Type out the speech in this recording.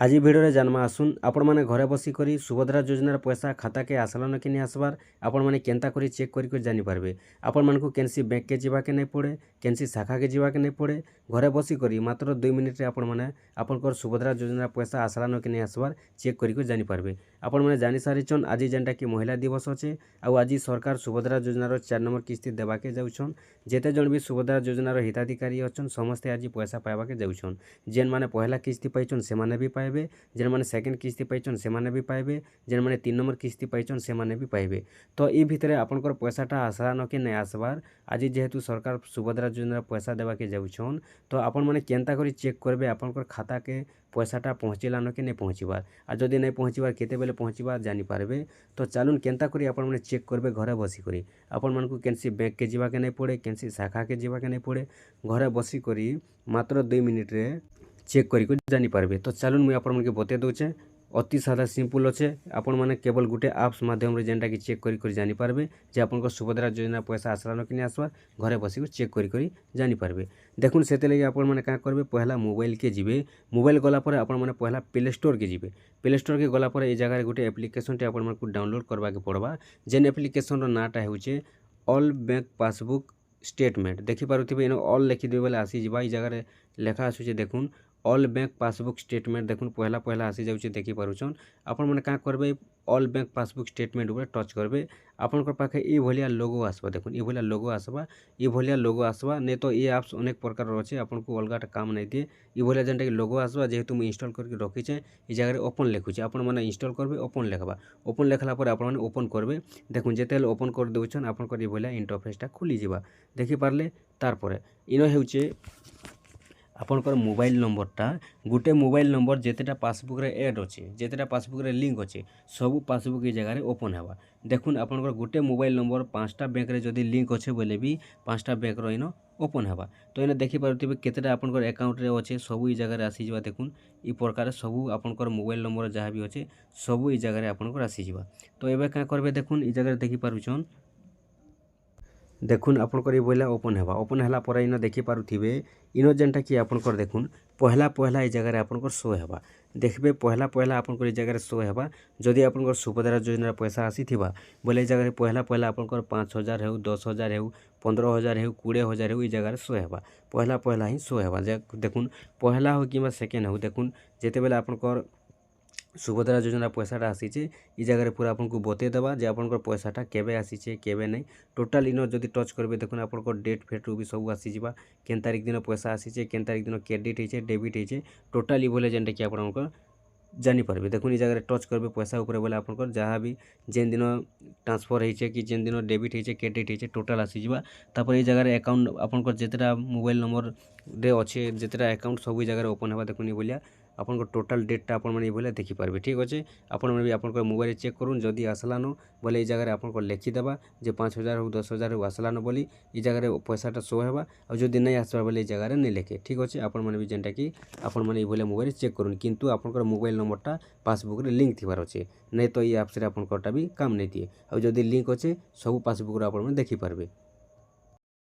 आज भिडियो रे जानमा आसुन आपण माने घरे बसी करी सुभद्रा योजनार पैसा खाता के आसलान कि नहीं आसबार आपण माने केनता करी चेक करी जानि पारबे। आपण मानकु केनसी बैंक के जीवा के नहीं पड़े, केनसी शाखा के जीवा के नहीं पड़े, घरे बसी करी मात्र 2 मिनिट रे आपण माने आपनकर सुभद्रा योजनार पैसा आसलान कि नहीं आसबार चेक करी जानि पारबे। आपण माने जानि सारिछन आज जेनटा कि महिला दिवस अच्छे आउ आज सरकार सुभद्रा योजनार 4 नंबर किस्ती देवा के जाउछन। जेते जन भी सुभद्रा योजनार हिताधिकारी अछन समस्ते आज पैसा पाइबा के जाउछन। जेन माने पहला किस्ती पाइछन से माने भी पाइबे, जेन माने सेकेंड किस्ती पाइछन से माने भी पाइबे, जेन माने 3 नंबर किस्ती पाइछन से माने भी पाइबे। तो ई भितरे आपनकर पैसाटा आसला न कि नहीं आसबार आज जेहेतु सरकार सुभद्रा योजना पैसा देवा के जाउछन तो आपण माने केनता करी चेक करबे आपनकर खाता के पैसाटा पहुँचला न कि नहीं पहुँचबार आ जदि नहीं पहुँचबार केते बेले पहुँचबार जानि पारबे। तो चलुन केनता करी आपण माने चेक करबे घरे बसी करी। आपण मानकु केनसी बैंक के जीवा के नहीं पड़े, केनसी शाखा के जीवा के नहीं पड़े, घरे बसी करी मात्र 2 मिनिट रे चेक करी जानि पारबे। तो चलुन मुझे आपण मानके बते दउछे अति सादा सिंपल अच्छे। आपण माने केवल गुटे आप्स माध्यम रे जेनटा कि चेक करी जानि पारबे जे आपनको सुभद्रा योजना पैसा आसला न कि नहीं आसबार घरे बसी चेक करी जानि पारबे। देखुन सेते लगे आपण माने का करबे पहला मोबाइल के जिबे, मोबाइल गला पर आपण माने पहला प्ले स्टोर के जिबे। प्ले स्टोर के गला पर ए जगह गुटे एप्लिकेशन टे आपण मानकु डाउनलोड करबा के पड़बा। जेन एप्लिकेशन रो नाटा हेउचे ऑल बैंक पासबुक स्टेटमेंट। देखि पारुथिबे इनो ऑल लिखि देबे बेले आसी जिबा। ई जगह लेखा आसुचे देखुन ऑल बैंक पासबुक स्टेटमेंट देखुन पहला पहला आसी जाउचे देखि पारुछन। आपण माने का करबे ऑल बैंक पासबुक स्टेटमेंट ऊपर टच करबे। आपनकर पाखे ई भलिया लोगो आसबा। देखुन ई भलिया लोगो आसबा, ई भलिया लोगो आसबा। नै तो ई ऐप्स अनेक प्रकार रहचे आपनको अलगा काम नै दिए। ई भलिया जेनटा कि लोगो आसबा जेहेतु मु इंस्टॉल करके रखिछे। ई जगह रे ओपन लिखुछे आपण माने इंस्टॉल करबे ओपन लेखबा। ओपन लेखला पर आपण माने ओपन करबे। देखुन जेतेल ओपन कर देउछन आपनकर ई भलिया इंटरफेसटा खुली जिबा। देखि पारले तार परे इनो हेउचे आपनकर मोबाइल नंबरटा गुटे मोबाइल नंबर जेतेटा पासबुक रे ऐड अच्छे, जेतेटा पासबुक रे लिंक अच्छे सब पासबुक ई जगह रे ओपन हेबा। देखुन आपनकर गुटे मोबाइल नंबर 5टा बैंक रे जदी लिंक अच्छे बोले भी 5टा बैंक रो इनो ओपन हेबा। तो इने देखि पारुथिबे केतेटा आपनकर अकाउंट रे अच्छे सब ई जगह रे आसी जिबा। देखुन ई प्रकार सब आपनकर मोबाइल नंबर जहाँ भी अच्छे सब ई जगह रे आपनकर आसी जिबा। तो एबे का करबे देखुन ई जगह रे देखि पारुछन देखुन आपनकर ई बोइला ओपन हेबा। ओपन हैला पर इनो देखि पारुथिबे इनो जेनटा कि आपनकर देखुन पहला पहला ई जगह रे आपनकर शो हेबा। देखबे पहला पहला आपनकर ई जगह रे शो हेबा। जदि आपनकर सुभद्रा योजना पैसा आसीथिबा बोले ई जगह रे पहला पहला आपनकर 5000 हेउ, 10000 हेउ, 15000 हेउ, 20000 हेउ ई जगह रे शो हेबा। पहला पहला ही शो हेबा। देखुन पहला हो किबा सेकेंड हो देखुन जेते बेले आपनकर सुभद्रा योजना पैसाटा आसीचे ई जगह रे पूरा आपनको बते देबा जे आपनकर पैसाटा केबे आसीचे केबे नहीं। टोटल इनो जदि टच करबे देखुन आपनकर डेट फेट भी सब आसी जिबा। केन तारिख दिन पैसा आसीचे, केन तारिख दिन क्रेडिट हेचे, डेबिट हेचे टोटल ई बोले जेनटा कि आपनकर जानि पारबे। देखुन ई जगह रे टच करबे पैसा ऊपर बोले आपनकर जहाँ भी जेन दिन ट्रांसफर हेचे कि जेन दिन डेबिट हेचे क्रेडिट हेचे टोटल आसी जिबा। तापर ई जगह रे अकाउंट आपनकर जेतेटा मोबाइल नंबर रे अच्छे जेतेटा अकाउंट सब ई जगह रे ओपन हेबा। देखुन ई बोलिया आपनकर टोटल डेटा आपण माने बोले देखि पारबे। ठीक अच्छे आपण माने भी आपनकर मोबाइल चेक करूँ जदि आसलानो बोले ई जगह रे आपनकर लिखि देबा जे 5000 हो 10000 हो आसलानो बोली ई जगह रे पैसाटा शो हेबा। और जदि नहीं आसबा बोले ई जगह रे नहीं लिखे। ठीक अच्छे आपण माने भी जेनटा कि आपण माने ई बोले मोबाइल चेक करूँ किंतु आपनकर मोबाइल नंबरटा पासबुक रे लिंक थिबार अच्छे नहीं तो ई ऐप्स रे आपनकरटा भी काम नहीं दिए। और जदि लिंक अच्छे सब पासबुक रे आपण माने देखि पारबे।